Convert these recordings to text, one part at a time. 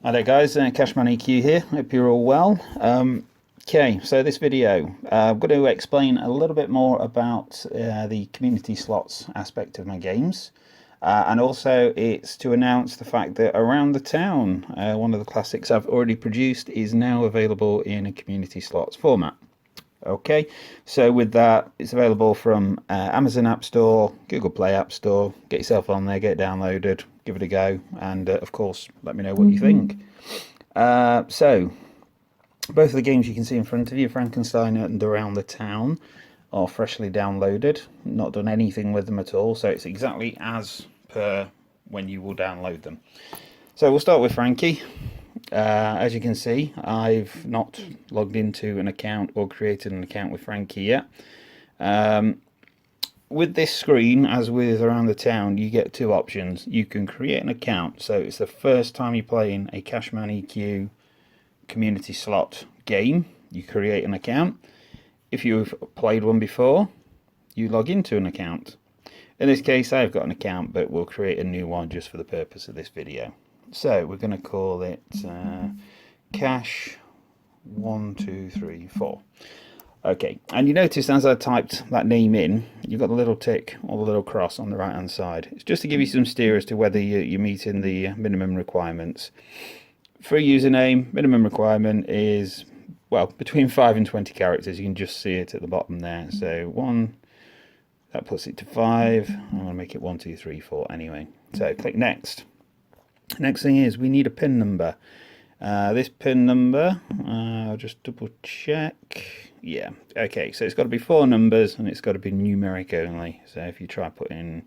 Hi there guys, Cashman EQ here, hope you're all well. Okay, so this video, I'm going to explain a little bit more about the community slots aspect of my games. And also it's to announce the fact that Around the Town, one of the classics I've already produced, is now available in a community slots format. Okay, so with that, it's available from Amazon App Store, Google Play App Store. Get yourself on there, get it downloaded, give it a go, and of course, let me know what you think. So, both of the games you can see in front of you, Frankenstein and Around the Town, are freshly downloaded. Not done anything with them at all, so it's exactly as per when you will download them. So we'll start with Frankie. As you can see, I've not logged into an account or created an account with Frankie yet. With this screen, as with Around the Town, you get two options. You can create an account, so it's the first time you're playing a Cashman EQ community slot game, you create an account. If you've played one before, you log into an account. In this case, I've got an account, but we'll create a new one just for the purpose of this video. So we're going to call it Cash 1234. Okay, and you notice as I typed that name in, you've got the little tick or the little cross on the right hand side. It's just to give you some steer as to whether you're meeting the minimum requirements. For a username, minimum requirement is, well, between 5 and 20 characters. You can just see it at the bottom there. So 1, that puts it to 5. I'm going to make it 1, 2, 3, 4 anyway. So click next. Next thing is we need a PIN number. This PIN number, I'll just double check. Yeah, okay, so it's got to be 4 numbers and it's got to be numeric only. So if you try putting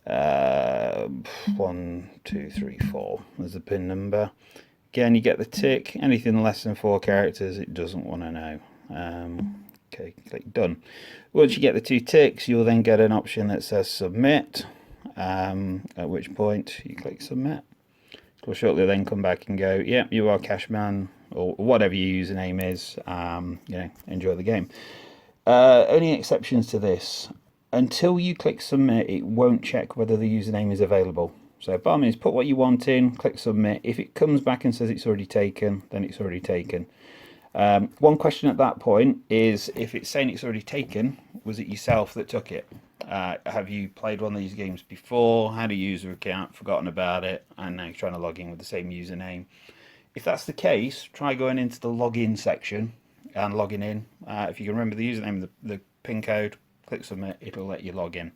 1, 2, 3, 4 as the PIN number. Again, you get the tick. Anything less than 4 characters, it doesn't want to know. Okay, click done. Once you get the 2 ticks, you'll then get an option that says submit. At which point you click submit. We'll shortly then come back and go, yeah, you are Cashman, or whatever your username is. Enjoy the game. Only exceptions to this. Until you click submit, it won't check whether the username is available. So by all means, put what you want in, click submit. If it comes back and says it's already taken, then it's already taken. One question at that point is, if it's saying it's already taken, was it yourself that took it? Have you played one of these games before, had a user account, forgotten about it, and now you're trying to log in with the same username? If that's the case, try going into the login section and logging in. If you can remember the username, the PIN code, click submit, it'll let you log in.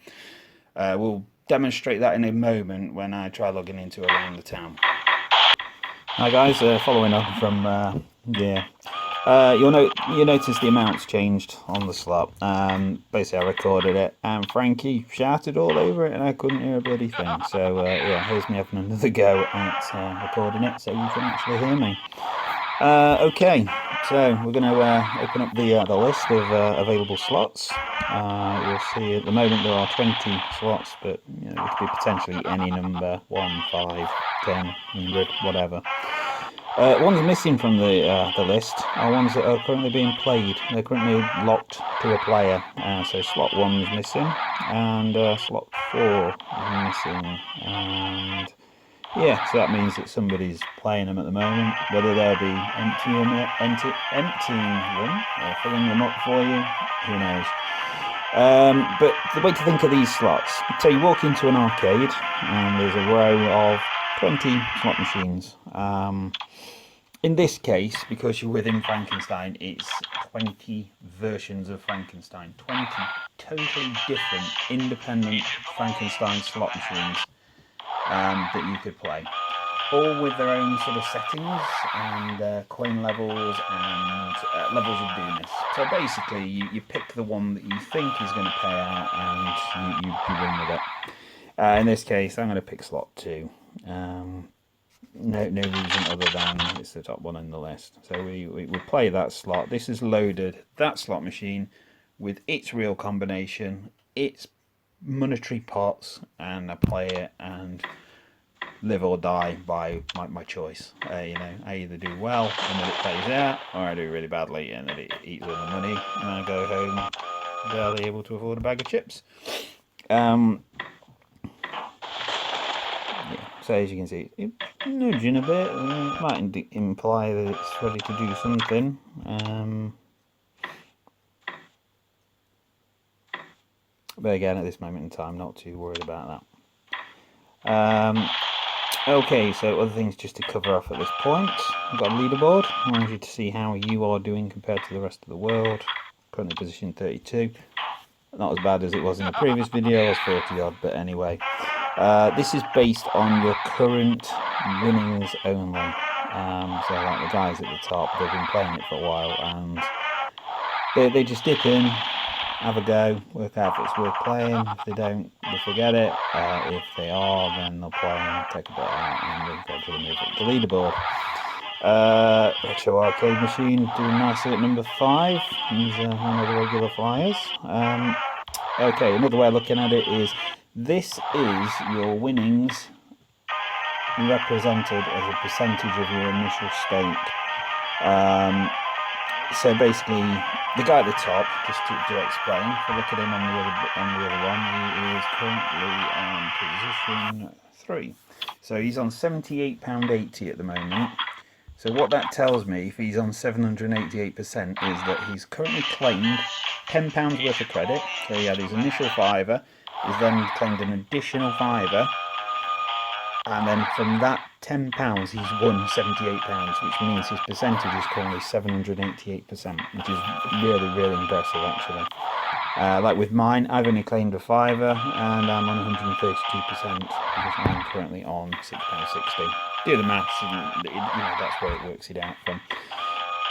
We'll demonstrate that in a moment when I try logging into Around the Town. Hi guys, following up from you'll notice the amounts changed on the slot. Basically I recorded it and Frankie shouted all over it and I couldn't hear a bloody thing. So here's me having another go at recording it so you can actually hear me. Okay, so we're going to open up the list of available slots. You'll see at the moment there are 20 slots, but it could be potentially any number, 1, 5, 10, 100, whatever. Ones missing from the list are ones that are currently being played. They're currently locked to a player. So slot 1 is missing, and slot 4 is missing, and yeah, so that means that somebody's playing them at the moment. Whether they'll be emptying them or filling them up for you, who knows. But the way to think of these slots, so you walk into an arcade and there's a row of 20 slot machines. In this case, because you're within Frankenstein, it's 20 versions of Frankenstein. 20 totally different, independent Frankenstein slot machines that you could play. All with their own sort of settings and coin levels and levels of doomness. So basically, you pick the one that you think is going to pay out and you win with it. In this case, I'm going to pick slot 2. No reason other than it's the top one on the list. So we play that slot. This is loaded that slot machine with its real combination, its monetary pots, and I play it and live or die by my choice. I either do well and then it pays out, or I do really badly and then it eats all the money and I go home barely able to afford a bag of chips. So as you can see, it's nudging a bit. It might imply that it's ready to do something. But again, at this moment in time, not too worried about that. Okay, so other things just to cover off at this point. I've got a leaderboard. I want you to see how you are doing compared to the rest of the world. Currently position 32. Not as bad as it was in the previous video, I was 40 odd, but anyway. This is based on your current winnings only. So like the guys at the top, they've been playing it for a while, and they just dip in, have a go, work out if it's worth playing. If they don't, they forget it. If they are, then they'll play and take a bit out, and then gradually move up the leaderboard. Retro arcade machine doing nicely at number 5. He's one of the regular flyers. Okay, another way of looking at it is this is your winnings represented as a percentage of your initial stake. So basically, the guy at the top, just to explain, if you look at him on the other one, he is currently on position 3. So he's on £78.80 at the moment. So what that tells me, if he's on 788%, is that he's currently claimed £10 worth of credit. So he had his initial fiver, he's then claimed an additional fiver, and then from that £10 he's won £78, which means his percentage is currently 788%, which is really, really impressive actually. Like with mine, I've only claimed a fiver and I'm on 132% because I'm currently on £6.60. Do the maths, and that's where it works it out from.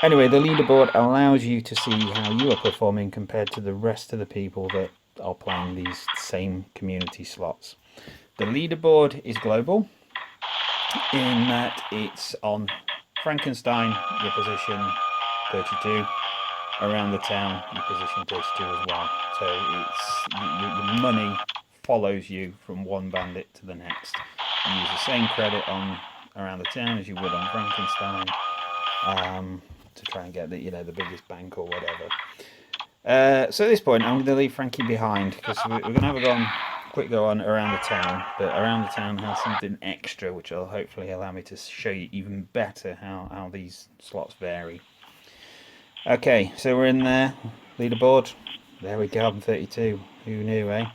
Anyway, the leaderboard allows you to see how you are performing compared to the rest of the people that are playing these same community slots. The leaderboard is global in that it's on Frankenstein, your position 32, around the town, your position 32 as well. So your money follows you from one bandit to the next. You use the same credit on around the town as you would on Frankenstein to try and get the biggest bank or whatever. So at this point, I'm going to leave Frankie behind because we're going to have a quick go on around the town, but around the town has something extra which will hopefully allow me to show you even better how these slots vary. Okay, so we're in there, leaderboard. There we go, I'm 32. Who knew, eh?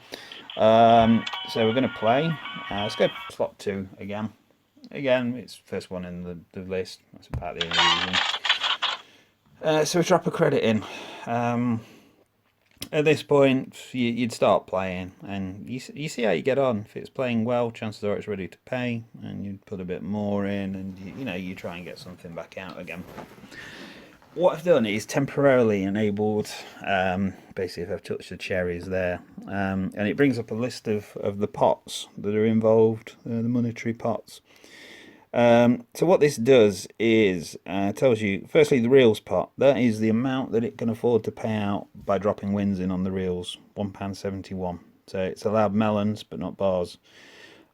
So we're going to play. Let's go slot 2 again. Again, it's first one in the list. That's about the only reason. So we drop a credit in. At this point, you'd start playing, and you see how you get on. If it's playing well, chances are it's ready to pay, and you'd put a bit more in, and you try and get something back out again. What I've done is temporarily enabled, basically if I've touched the cherries there, and it brings up a list of the pots that are involved, the monetary pots. So what this does is tells you, firstly, the reels pot. That is the amount that it can afford to pay out by dropping wins in on the reels, £1.71. So it's allowed melons, but not bars.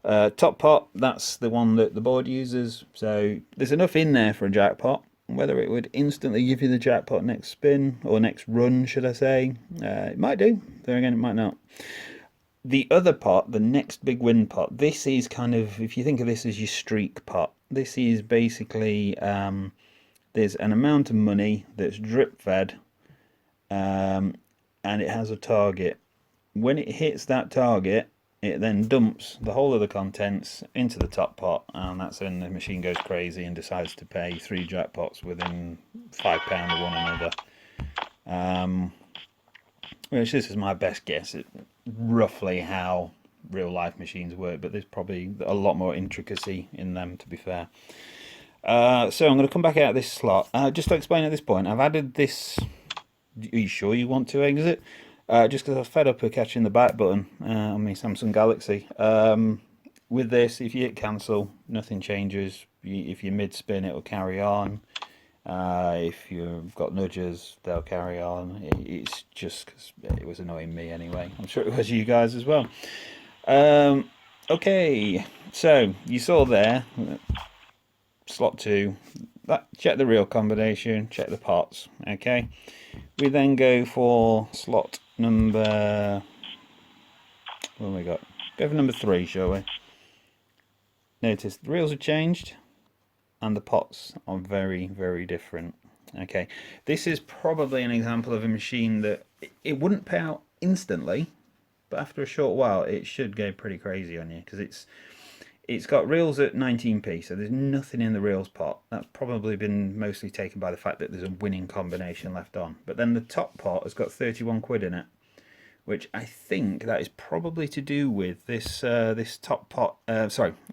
Top pot, that's the one that the board uses. So there's enough in there for a jackpot. Whether it would instantly give you the jackpot next spin, or next run, should I say. It might do. There again, it might not. The other pot, the next big win pot, this is kind of, if you think of this as your streak pot, this is basically, there's an amount of money that's drip fed, and it has a target. When it hits that target, it then dumps the whole of the contents into the top pot, and that's when the machine goes crazy and decides to pay 3 jackpots within £5 of one another. Which this is my best guess at roughly how real life machines work, but there's probably a lot more intricacy in them, to be fair. So I'm going to come back out of this slot. Just to explain at this point, I've added this. Are you sure you want to exit? Just because I was fed up of catching the back button on my Samsung Galaxy. With this, if you hit cancel, nothing changes. If you're mid-spin, it will carry on. If you've got nudges, they'll carry on. It's just because it was annoying me anyway. I'm sure it was you guys as well. Okay, so you saw there, slot 2, check the reel combination, check the pots, okay. We then go for slot number, what have we got? Go for number 3, shall we? notice the reels have changed and the pots are very, very different. Okay, this is probably an example of a machine that it wouldn't pay out instantly, but after a short while it should go pretty crazy on you, because it's got reels at 19p, so there's nothing in the reels pot. That's probably been mostly taken by the fact that there's a winning combination left on. But then the top pot has got 31 quid in it, which I think that is probably to do with this this top pot,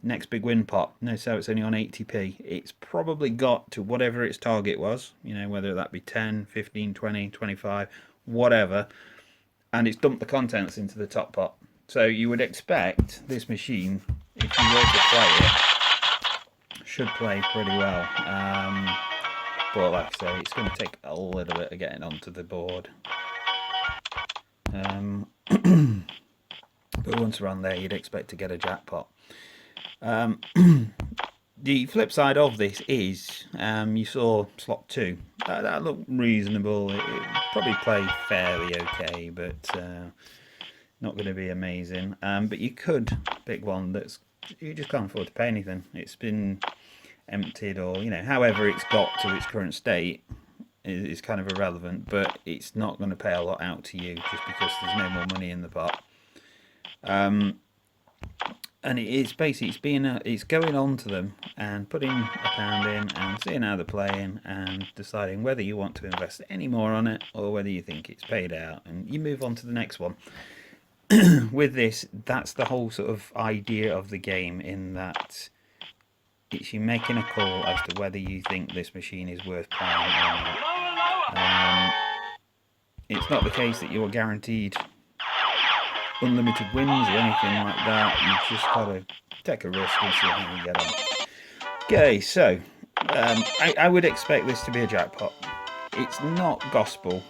next big win pot. No, so it's only on 80p. It's probably got to whatever its target was, you know, whether that be 10, 15, 20, 25, whatever, and it's dumped the contents into the top pot. So you would expect this machine, if you were to play it, should play pretty well. But like I say, it's going to take a little bit of getting onto the board. But once we're on there, you'd expect to get a jackpot. The flip side of this is, you saw slot 2. That looked reasonable. It probably play fairly okay, but not going to be amazing. But you could pick one that's, you just can't afford to pay anything. It's been emptied, or, you know, however it's got to its current state is kind of irrelevant, but it's not going to pay a lot out to you just because there's no more money in the pot. And it's basically it's going on to them and putting a pound in and seeing how they're playing and deciding whether you want to invest any more on it or whether you think it's paid out, and you move on to the next one. With this, that's the whole sort of idea of the game, in that it's you making a call as to whether you think this machine is worth playing or not. It's not the case that you are guaranteed unlimited wins or anything like that. You just got to take a risk and see how you get on. Okay, so I would expect this to be a jackpot. It's not gospel.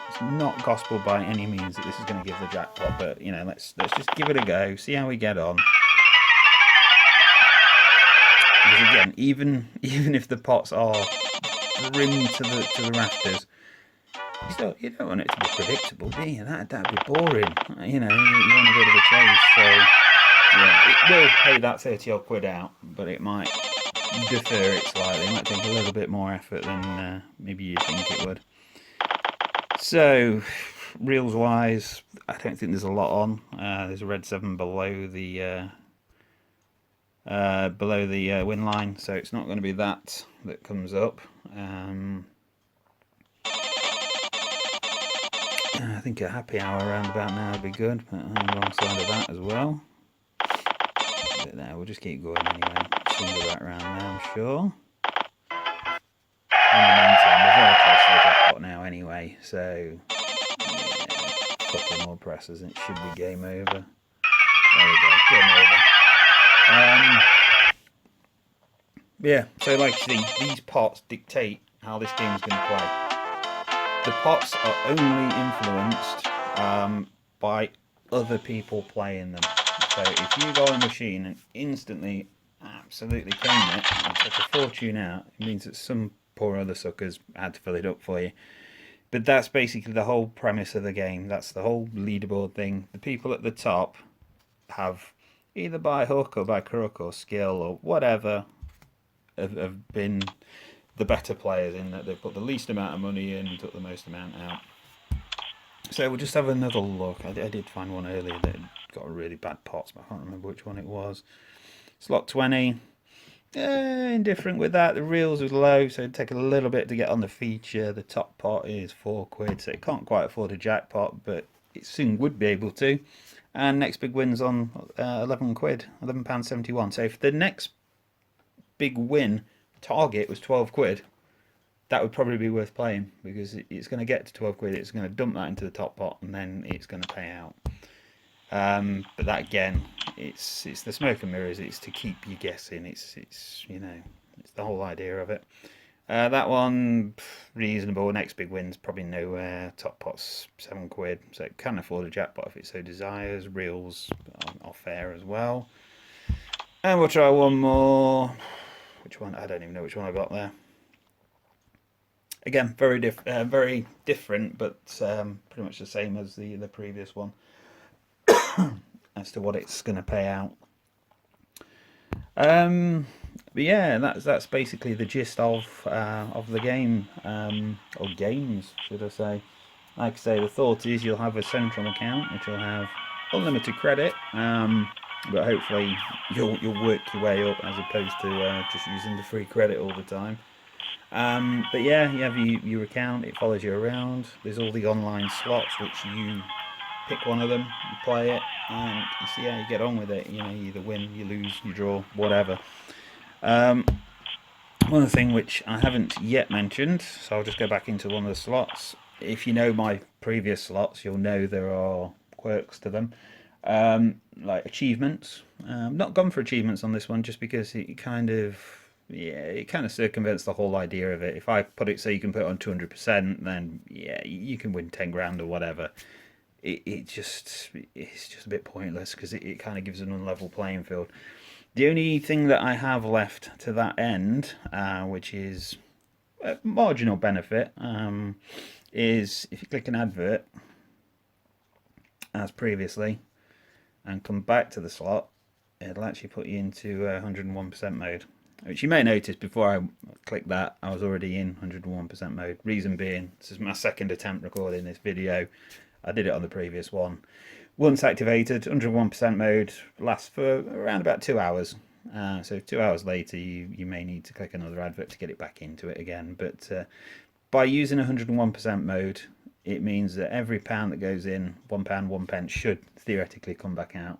It's not gospel by any means that this is going to give the jackpot, but you know, let's just give it a go, see how we get on. Because again, even if the pots are brimmed to the rafters, you don't want it to be predictable, do you? That'd be boring. You know, you want a bit of a chase. So yeah, it will pay that 30 odd quid out, but it might defer it slightly. It might take a little bit more effort than maybe you think it would. So reels wise, I don't think there's a lot on. There's a red 7 below the win line, so it's not going to be that comes up. I think a happy hour around about now would be good, but I'm on the wrong side of that as well. But there, we'll just keep going anyway. Soon be back around now, I'm sure. In the meantime, we're very close to the jackpot now anyway, so yeah, a couple more presses and it should be game over. There we go, game over. Yeah, so like you see, these pots dictate how this game's going to play. The pots are only influenced by other people playing them. So if you go on a machine and instantly absolutely claim it and take a fortune out, it means that some poor other suckers had to fill it up for you. But that's basically the whole premise of the game. That's the whole leaderboard thing. The people at the top have, either by hook or by crook or skill or whatever, have been the better players, in that they've put the least amount of money in and took the most amount out. So we'll just have another look. I did find one earlier that got a really bad pots, but I can't remember which one it was. Slot 20. Indifferent with that. The reels are low, so it'd take a little bit to get on the feature. The top pot is 4 quid, so it can't quite afford a jackpot, but it soon would be able to. And next big win's on 11 quid, £11.71. So if the next big win target was 12 quid, that would probably be worth playing, because it's going to get to 12 quid, it's going to dump that into the top pot, and then it's going to pay out. But that again, it's the smoke and mirrors. It's to keep you guessing. It's you know, it's the whole idea of it. That one, reasonable. Next big win's probably nowhere. Top pot's 7 quid, so it can afford a jackpot if it so desires. Reels are fair as well. And we'll try one more. Which one? I don't even know which one I got there. Again, very different, but pretty much the same as the previous one as to what it's going to pay out. But yeah, that's basically the gist of the game, or games, should I say? Like I say, the thought is you'll have a central account which will have unlimited credit, but hopefully you'll work your way up as opposed to just using the free credit all the time. But yeah, you have your account. It follows you around. There's all the online slots which you pick one of them, you play it, and you see how you get on with it. You know, you either win, you lose, you draw, whatever. Um, One thing which I haven't yet mentioned, so I'll just go back into one of the slots. If you know my previous slots, you'll know there are quirks to them, like achievements. Not gone for achievements on this one, just because it kind of circumvents the whole idea of it. If I put it so you can put it on 200%, then yeah, you can win 10 grand or whatever. It's just a bit pointless because it kind of gives an unlevel playing field. The only thing that I have left to that end, which is a marginal benefit, is if you click an advert, as previously, and come back to the slot, it'll actually put you into 101% mode. Which you may notice before I click that, I was already in 101% mode. Reason being, this is my second attempt recording this video. I did it on the previous one. Once activated, 101% mode lasts for around about 2 hours. So 2 hours later, you may need to click another advert to get it back into it again. But by using 101% mode, it means that every pound that goes in, £1, 1 pence, should theoretically come back out,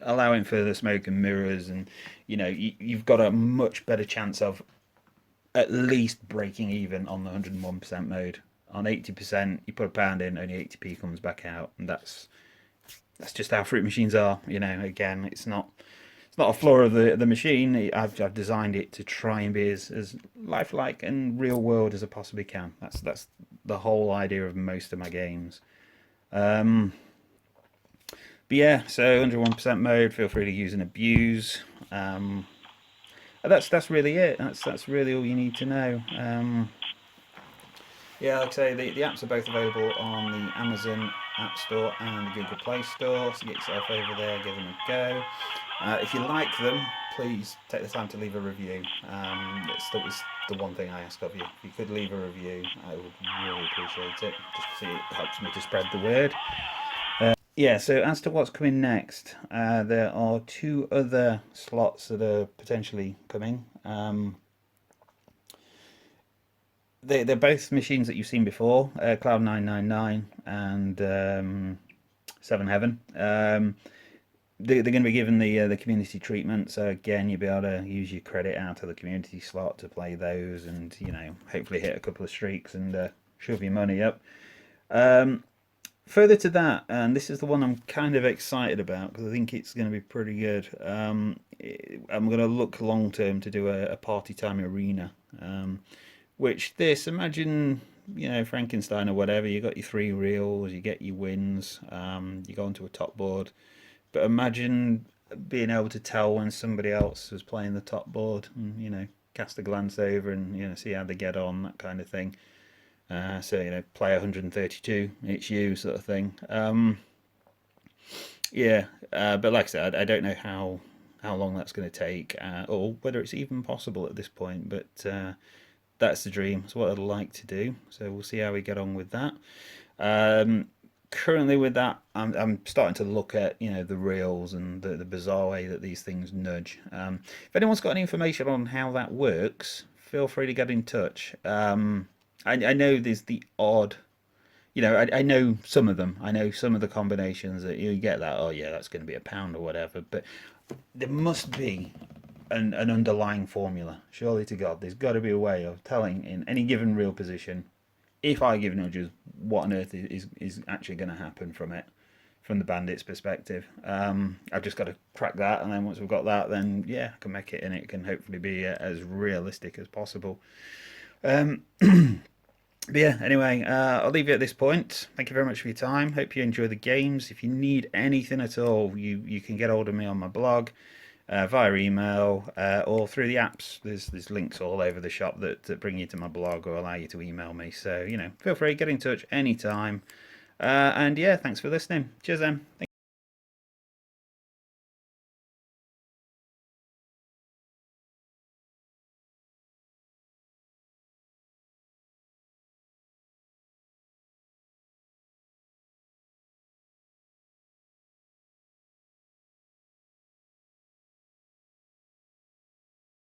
allowing further smoke and mirrors, and you've got a much better chance of at least breaking even on the 101% mode. On 80%, you put a pound in, only 80p comes back out, and that's just how fruit machines are. Again, it's not a flaw of the machine. I've designed it to try and be as lifelike and real world as I possibly can. That's the whole idea of most of my games. But yeah, so 101% mode. Feel free to use and abuse. That's really it. That's really all you need to know. Yeah, like I say, the apps are both available on the Amazon App Store and the Google Play Store, so get yourself over there, give them a go. If you like them, please take the time to leave a review. It's the one thing I ask of you. If you could leave a review, I would really appreciate it, just because it helps me to spread the word. Yeah, so as to what's coming next, there are 2 other slots that are potentially coming. They're both machines that you've seen before, Cloud 999 and 7 Heaven. They're going to be given the community treatment, so again you'll be able to use your credit out of the community slot to play those, and hopefully hit a couple of streaks and shove your money up. Further to that, and this is the one I'm kind of excited about because I think it's going to be pretty good. I'm going to look long term to do a party time arena. Imagine, Frankenstein or whatever, you got your 3 reels, you get your wins, you go onto a top board. But imagine being able to tell when somebody else was playing the top board and, cast a glance over and, see how they get on, that kind of thing. So, play 132, it's you, sort of thing. But like I said, I don't know how long that's going to take, or whether it's even possible at this point, but that's the dream. It's what I'd like to do. So we'll see how we get on with that. Currently with that, I'm starting to look at the reels and the bizarre way that these things nudge. If anyone's got any information on how that works, feel free to get in touch. I know there's the odd, I know some of them. I know some of the combinations that you get that, oh yeah, that's going to be £1 or whatever. But there must be an underlying formula. Surely to God, there's got to be a way of telling in any given real position, if I give nudges, what on earth is actually going to happen from it, from the bandit's perspective. I've just got to crack that, and then once we've got that, then yeah, I can make it, and it can hopefully be as realistic as possible. But yeah, anyway, I'll leave you at this point. Thank you very much for your time. Hope you enjoy the games. If you need anything at all, you can get hold of me on my blog, via email, or through the apps. There's links all over the shop that bring you to my blog or allow you to email me. So, feel free, get in touch anytime. And yeah, thanks for listening. Cheers then.